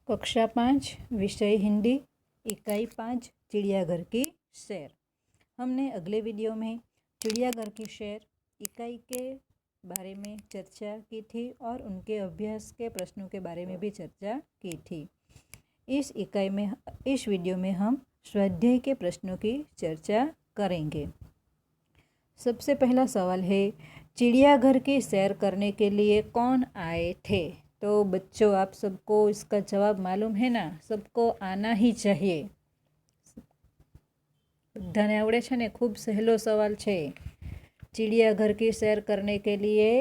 कक्षा 5 विषय हिंदी इकाई 5 चिड़ियाघर की सैर। हमने अगले वीडियो में चिड़ियाघर की सैर इकाई के बारे में चर्चा की थी और उनके अभ्यास के प्रश्नों के बारे में भी चर्चा की थी। इस वीडियो में हम स्वाध्याय के प्रश्नों की चर्चा करेंगे। सबसे पहला सवाल है, चिड़ियाघर की सैर करने के लिए कौन आए थे? तो बच्चों, आप सबको इसका जवाब मालूम है ना? सबको आना ही चाहिए। बधाने आवड़े छे ने? खूब सहेलो सवाल छे। चिड़ियाघर की सैर करने के लिए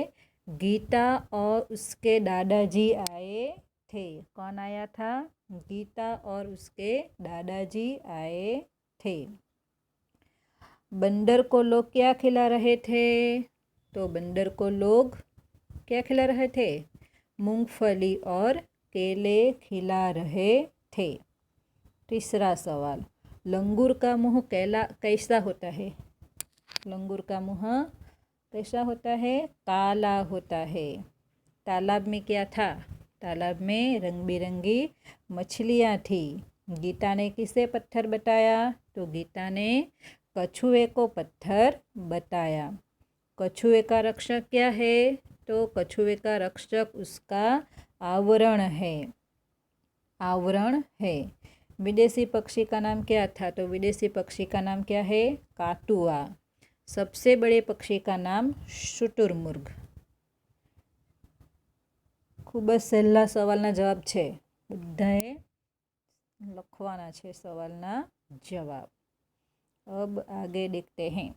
गीता और उसके दादाजी आए थे। कौन आया था? गीता और उसके दादाजी आए थे। बंदर को लोग क्या खिला रहे थे? तो बंदर को लोग क्या खिला रहे थे? मूंगफली और केले खिला रहे थे। तीसरा सवाल, लंगूर का मुंह कैसा होता है? लंगूर का मुंह कैसा होता है? काला होता है। तालाब में क्या था? तालाब में रंग बिरंगी मछलियाँ थी। गीता ने किसे पत्थर बताया? तो गीता ने कछुए को पत्थर बताया। कछुए का रक्षक क्या है? तो कछुए का रक्षक उसका आवरण है। आवरण है। विदेशी पक्षी का नाम क्या था? तो विदेशी पक्षी का नाम क्या है? काटुआ। सबसे बड़े पक्षी का नाम शुतुरमुर्ग। खूब ज सहेला सवालना जवाब छे, बधाए लखवाना छे सवालना जवाब। अब आगे देखते हैं।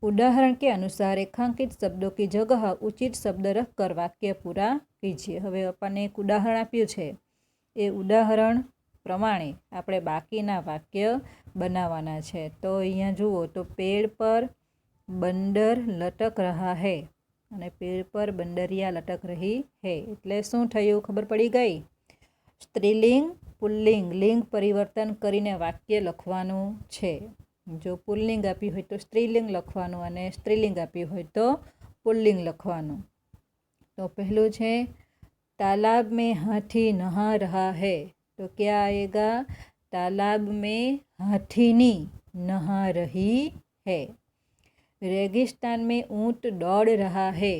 उदाहरण के अनुसार रेखांकित शब्दों की जगह उचित शब्द रखकर वाक्य पूरा कीजिए। हवे आपने एक उदाहरण आप्युं छे, ए उदाहरण प्रमाणे आपणे बाकीना वाक्य बनावाना छे। तो अहींया जुओ तो पेड़ पर बंदर लटक रहा है अने पेड़ पर बंदरिया लटक रही है एटले शुं थयुं? खबर पड़ी गई? स्त्रीलिंग पुल्लिंग लिंग परिवर्तन करीने वाक्य लखवानुं छे। जो पुल्लिंग आप्युं होय तो स्त्रीलिंग लखवानुं अने स्त्रीलिंग आप्युं होय तो पुल्लिंग लखवानुं। तो पहलुं छे, तालाब में हाथी नहा रहा है। तो क्या आएगा? तालाब में हाथीनी नहा रही है। रेगिस्तान में ऊंट दौड़ रहा है।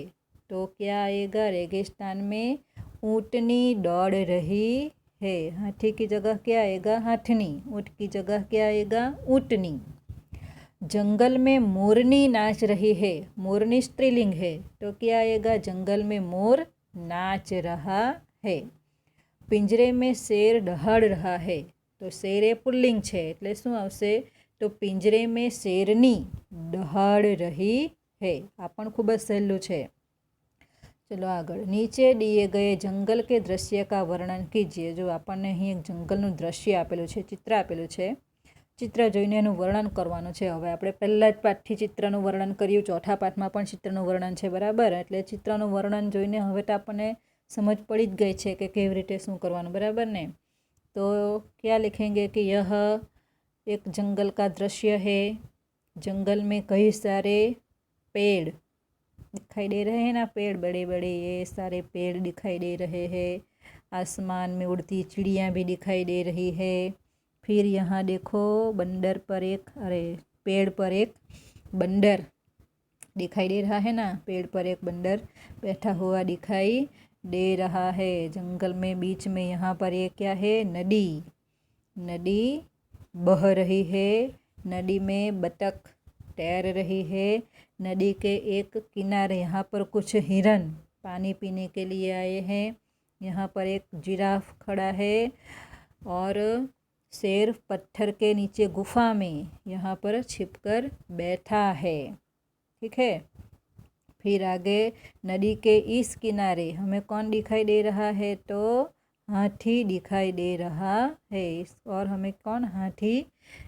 तो क्या आएगा? रेगिस्तान में ऊंटनी दौड़ रही है। हाथी की जगह क्या आएगा? हाथनी। ऊंट की जगह क्या आएगा? ऊंटनी। जंगल में मोरनी नाच रही है। मोरनी स्त्रीलिंग है तो क्या आएगा? जंगल में मोर नाच रहा है। पिंजरे में शेर दहाड़ रहा है। तो शेर ए पुल्लिंग छे एटले शुं आवशे? तो पिंजरे में शेरनी दहाड़ रही है। आ पण खूब ज सहेलुं छे। चलो आगळ। नीचे दिए गए जंगल के दृश्य का वर्णन कीजिए। जो आपने अहीं एक जंगलनुं दृश्य आपेलुं छे, चित्र आपेलुं छे, चित्र जोईने एनुं वर्णन करवानुं छे। हवे आपणे पहेला ज पाठथी चित्रनुं वर्णन कर्युं, चौथा पाठमां पण चित्रनुं वर्णन छे, बराबर? एटले चित्रनुं वर्णन जोईने हवे तो आपणे समझ पड़ी ज गई छे के केवी रीते शुं करवानुं, बराबर ने? तो क्या लिखेंगे कि यह एक जंगल का दृश्य है। जंगल में कई सारे पेड़ दिखाई दे रहे हैं ना, पेड़ बड़े बड़े ये सारे पेड़ दिखाई दे रहे हैं। आसमान में उड़ती चिड़ियाँ भी दिखाई दे रही है। फिर यहाँ देखो पेड़ पर एक बंदर दिखाई दे रहा है ना, पेड़ पर एक बंदर बैठा हुआ दिखाई दे रहा है। जंगल में बीच में यहाँ पर ये क्या है? नदी। नदी बह रही है। नदी में बतख तैर रही है। नदी के एक किनारे यहाँ पर कुछ हिरन पानी पीने के लिए आए हैं। यहाँ पर एक जिराफ खड़ा है और शेर पत्थर के नीचे गुफा में यहाँ पर छिपकर बैठा है। ठीक है। फिर आगे नदी के इस किनारे हमें कौन दिखाई दे रहा है? तो हाथी दिखाई दे रहा है। और हमें कौन? हाथी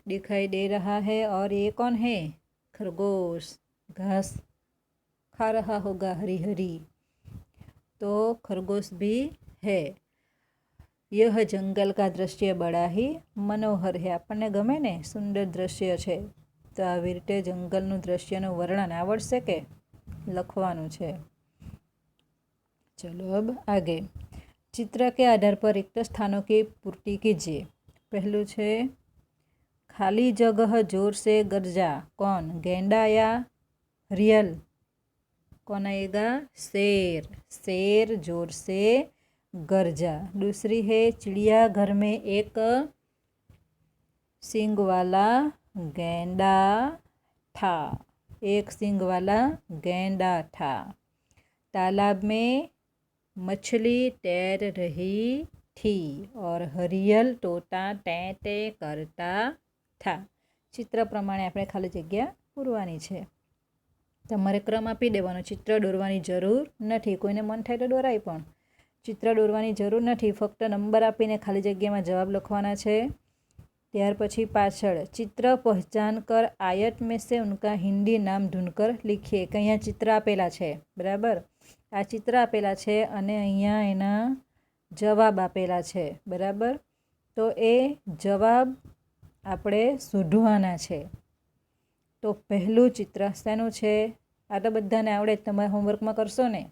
दिखाई दे रहा है। और ये कौन है? खरगोश। घास खा रहा होगा हरी हरी, तो खरगोश भी है। यह जंगल का दृश्य बड़ा ही मनोहर है। आपने गमे ने? सुंदर दृश्य है। तो આવી રીતે જંગલનું દૃશ્યનું વર્ણન આવડશે કે લખવાનું છે? चलो अब आगे। चित्र के आधार पर रिक्त स्थानों की पूर्ति कीजिए। पहलू छे खाली जगह जोर से गरजा, कौन? गेंडा या रियल? कौन आएगा? शेर। शेर जोर से गरजा। दूसरी है चिड़ियाघर में एक सींग वाला गेंडा था। एक सींग वाला गेंडा था। तालाब में मछली तैर रही थी और हरियल तोता टें टें करता था। चित्र प्रमाणे આપણે ખાલી જગ્યા પૂરવાની છે। તમારે ક્રમ આપી દેવાનો, ચિત્ર દોરવાની જરૂર નથી। કોઈને મન થાય તો દોરાય, પણ चित्र દોરવાની જરૂર નથી। ફક્ત નંબર આપીને ખાલી જગ્યામાં જવાબ લખવાના છે। ત્યાર પછી પાછળ चित्र पहचान कर आयत में से उनका हिंदी नाम ढूंढकर लिखिए। કે અહીંયા ચિત્ર આપેલા છે, બરાબર? આ ચિત્ર આપેલા છે અને અહીંયા એના જવાબ આપેલા છે, બરાબર? તો એ જવાબ આપણે શોધવાના છે। તો પહેલું ચિત્ર શેનું છે? આ તો બધાને આવડે, તમારે હોમવર્કમાં કરશો ને।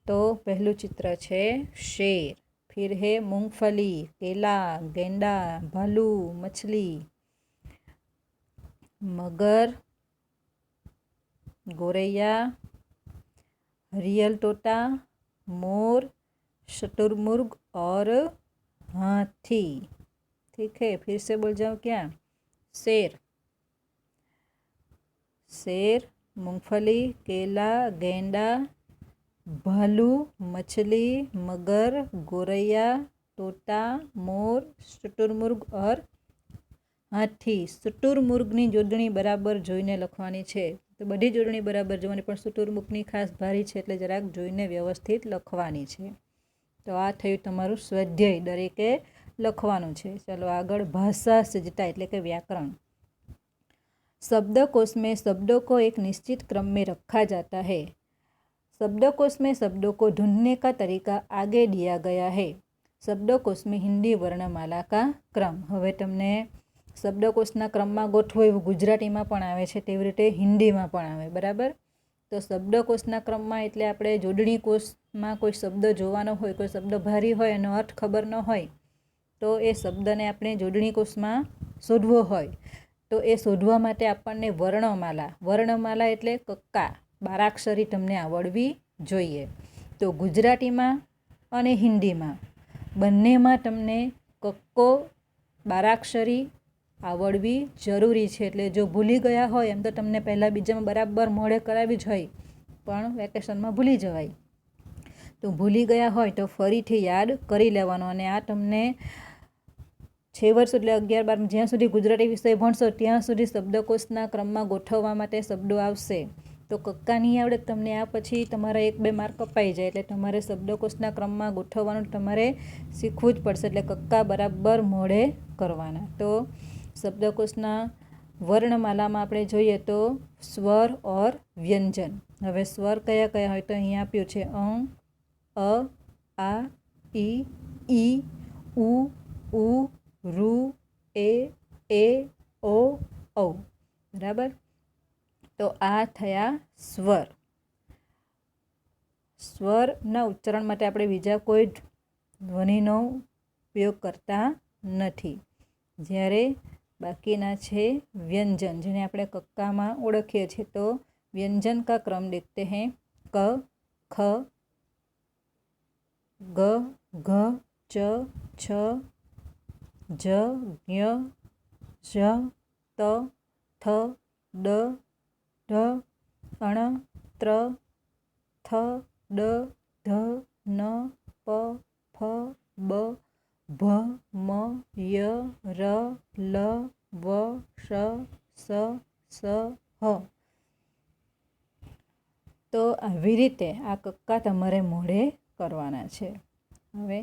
तो पहलू चित्र है शेर, फिर है मूंगफली, केला, गेंडा, भालू, मछली, मगर, गोरैया, हरियल तोता, मोर, शुतुरमुर्ग और हाथी। ठीक है, फिर से बोल जाओ क्या? शेर, शेर, मूंगफली, केला, गेंडा, भालू, मछली, मगर, गोरैया, तोता, मोर, शुतुरमुर्ग और हाथी। शुतुरमुर्गनी जोडणी बराबर जोईने लखवानी छे। तो बधी जोडणी बराबर जोवानी, पण शुतुरमुर्गनी खास भारी छे એટલે જરાક જોઈને વ્યવસ્થિત લખવાની છે। તો આ થયું તમારું સ્વાધ્યાય, દરેકે લખવાનું છે। ચલો આગળ, ભાષા સજ્જતા એટલે કે વ્યાકરણ। शब्दकोश में शब्दों को एक निश्चित क्रम में रखा जाता है। शब्दकोश में शब्दों को ढूंढने का तरीका आगे दिया गया है। शब्दकोश में हिंदी वर्णमाला का क्रम। हवे तमने शब्दकोशना क्रममां गोठवो एवुं गुजरातीमां पण आवे छे, तेवी रीते हिंदीमां पण आवे, बराबर? तो शब्दकोशना क्रममां एटले आपणे जोडणी कोशमां कोई शब्द जोवानो होय, कोई शब्द भारी होय, एनो अर्थ खबर न होय, तो ए शब्दने आपणे जोडणी कोशमां शोधवो होय, तो ए शोधवा माटे आपणने वर्णमाला, वर्णमाला एटले कक्का, बाराक्षरी तमने आवडवी जोईए। तो गुजरातीमां अने हिंदीमां बंनेमां तमने कक्को, बाराक्षरी आवडवी जरूरी छे। एटले जो भूली गया होय एम तो तमने पहला बीजामां बराबर मोढे करावी ज होय, पण वेकेशनमां भूली जवाय। तो भूली गया होय तो फरीथी याद करी लेवानो। अने आ तमने 6 वर्ष એટલે 11-12 જ્યાં સુધી ગુજરાતી વિષય ભણશો ત્યાં સુધી શબ્દકોશના ક્રમમાં ગોઠવવા માટે શબ્દો આવશે। તો કક્કા નહીં આવડે તમને, આ પછી તમારા 1-2 માર્ક કપાઈ જાય, એટલે તમારે શબ્દકોશના ક્રમમાં ગોઠવવાનું તમારે શીખવું જ પડશે। એટલે કક્કા બરાબર મોઢે કરવાના। તો શબ્દકોશના વર્ણમાલામાં આપણે જોઈએ તો સ્વર और વ્યંજન। હવે સ્વર કયા કયા હોય તો અહીંયા આપ્યું છે અ, આ, ઈ, ઉ, ઊ, रू, ए, ओ, औ, बराबर? तो आ थया स्वर। स्वरना उच्चारण माटे आपणे बीजा कोई ध्वनिनो उपयोग करता नथी। ज्यारे बाकीना छे व्यंजन, जेने आपणे कक्कामां ओळखीए छीए। तो व्यंजन का क्रम देखते हैं। क, ख, ग, घ, च, छ, ज, ज्ञ, झ, त, थ, ड, ढ, अण, त्र, थ, ड, ध, न, प, फ, ब, भ, म, य, र, ल, व, श, स, स, ह। तो આવી રીતે આ કક્કા તમારે મોઢે કરવાના છે। હવે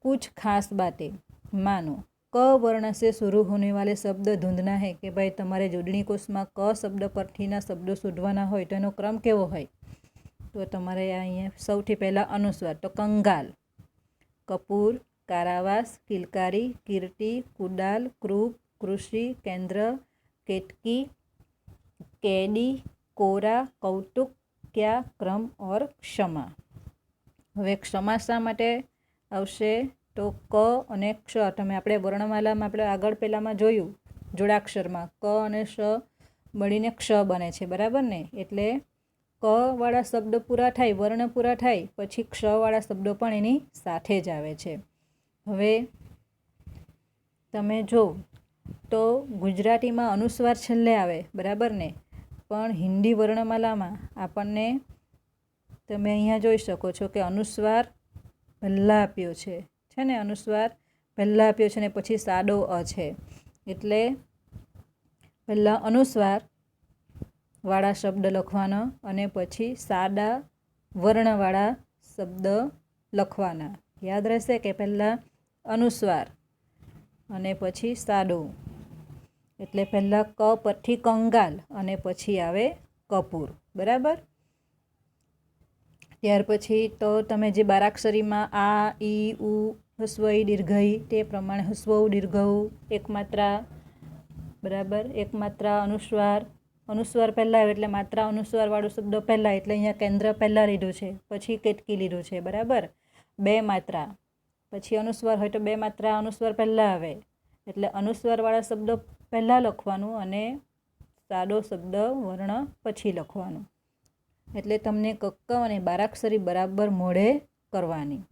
कुछ खास बातें मानो। क वर्ण से शुरू होने वाले शब्द ढूंढना है कि भाई तमारे जोडणी कोश में क शब्द परथीना शब्दों शोधवाना होय तो एनो क्रम केवो होय। तो तमारे अहींया सौथी पहला अनुस्वार, तो कंगाल, कपूर, कारावास, किलकारी, कीर्ति, कुडाल, क्रूप, कृषि, केंद्र, केतकी, कैदी, कोरा, कौतुक, क्या, क्रम और क्षमा। हवे क्षमा शा माटे આવશે તો ક અને ક્ષ. તમે આપણે વર્ણમાલામાં આપણે આગળ પહેલાંમાં જોયું જોડાક્ષરમાં ક અને શ મળીને ક્ષ બને છે, બરાબર ને? એટલે ક વાળા શબ્દ પૂરા થાય, વર્ણ પૂરા થાય પછી ક્ષ વાળા શબ્દો પણ એની સાથે જ આવે છે. હવે તમે જો તો ગુજરાતીમાં અનુસ્વાર છેલ્લે આવે, બરાબર ને? પણ હિન્દી વર્ણમાલામાં આપણને તમે અહીંયા જોઈ શકો છો કે અનુસ્વાર પહેલાં આપ્યો છે ને? અનુસ્વાર પહેલાં આપ્યો છે ને પછી સાદો અ છે. એટલે પહેલાં અનુસ્વાર વાળા શબ્દ લખવાના અને પછી સાદા વર્ણવાળા શબ્દ લખવાના. યાદ રહેશે કે પહેલાં અનુસ્વાર અને પછી સાદો. એટલે પહેલાં ક પરથી કંગાલ અને પછી આવે કપૂર, બરાબર? ત્યાર પછી તો તમે જે બારાક્ષરીમાં આ, ઈ, ઉ, હસ્વ ઈ દીર્ઘ ઈ તે પ્રમાણે હસ્વ ઉ દીર્ઘ ઉ, એક માત્રા, બરાબર? એક માત્રા અનુસ્વાર, અનુસ્વાર પહેલાં આવે એટલે માત્રા અનુસ્વારવાળો શબ્દ પહેલાં, એટલે અહીંયા કેન્દ્ર પહેલાં લીધું છે, પછી કેટકી લીધું છે, બરાબર? બે માત્રા, પછી અનુસ્વાર હોય તો બે માત્રા અનુસ્વાર પહેલાં આવે, એટલે અનુસ્વારવાળા શબ્દો પહેલાં લખવાનું અને સાદો શબ્દ વર્ણ પછી લખવાનું. એટલે તમને કક્કમ અને બારાક્ષરી બરાબર મોઢે કરવાની.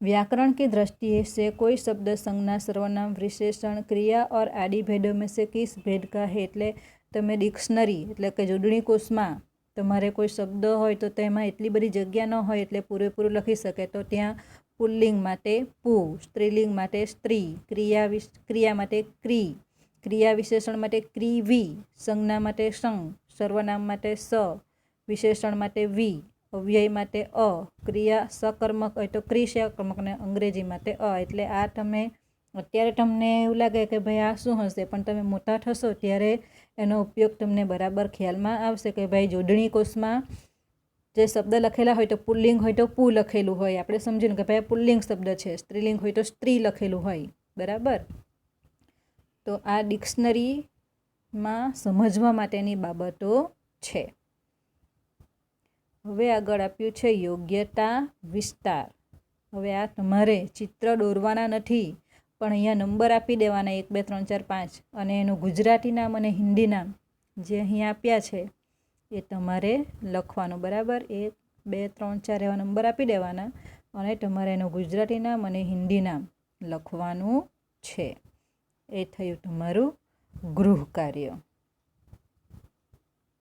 व्याकरण की दृष्टि से कोई शब्द संज्ञा सर्वनाम विशेषण क्रिया और आदि भेदों में से किस भेद का है? એટલે તમે ડિક્શનરી એટલે કે જોડણી કોષમાં તમારે કોઈ શબ્દ હોય તો તેમાં એટલી બધી જગ્યા ન હોય એટલે પૂરેપૂરું લખી શકે, તો ત્યાં પુલ્લિંગ માટે પુ, સ્ત્રીલિંગ માટે સ્ત્રી, ક્રિયા માટે ક્રી, ક્રિયા વિશેષણ માટે ક્રીવી, સંજ્ઞા માટે સંગ, સર્વનામ માટે સ, વિશેષણ માટે વી, અવ્યય માટે અ, ક્રિયા સકર્મક હોય તો ક્રિયાકર્મક અને અંગ્રેજી માટે અ. એટલે આ તમે અત્યારે તમને એવું લાગે કે ભાઈ આ શું હશે, પણ તમે મોટા થશો ત્યારે એનો ઉપયોગ તમને બરાબર ખ્યાલમાં આવશે કે ભાઈ જોડણી કોષમાં જે શબ્દ લખેલા હોય તો પુલ્લિંગ હોય તો પુ લખેલું હોય, આપણે સમજીને કે ભાઈ પુલ્લિંગ શબ્દ છે, સ્ત્રીલિંગ હોય તો સ્ત્રી લખેલું હોય, બરાબર? તો આ ડિક્શનરીમાં સમજવા માટેની બાબતો છે. હવે આગળ આપ્યું છે યોગ્યતા વિસ્તાર. હવે આ તમારે ચિત્ર દોરવાના નથી, પણ અહીંયા નંબર આપી દેવાના 1 2 3 4 5 અને એનું ગુજરાતી નામ અને હિન્દી નામ જે અહીંયા આપ્યા છે એ તમારે લખવાનું, બરાબર? 1 2 3 4 એવા નંબર આપી દેવાના અને તમારે એનું ગુજરાતી નામ અને હિન્દી નામ લખવાનું છે. એ થયું તમારું ગૃહ કાર્ય.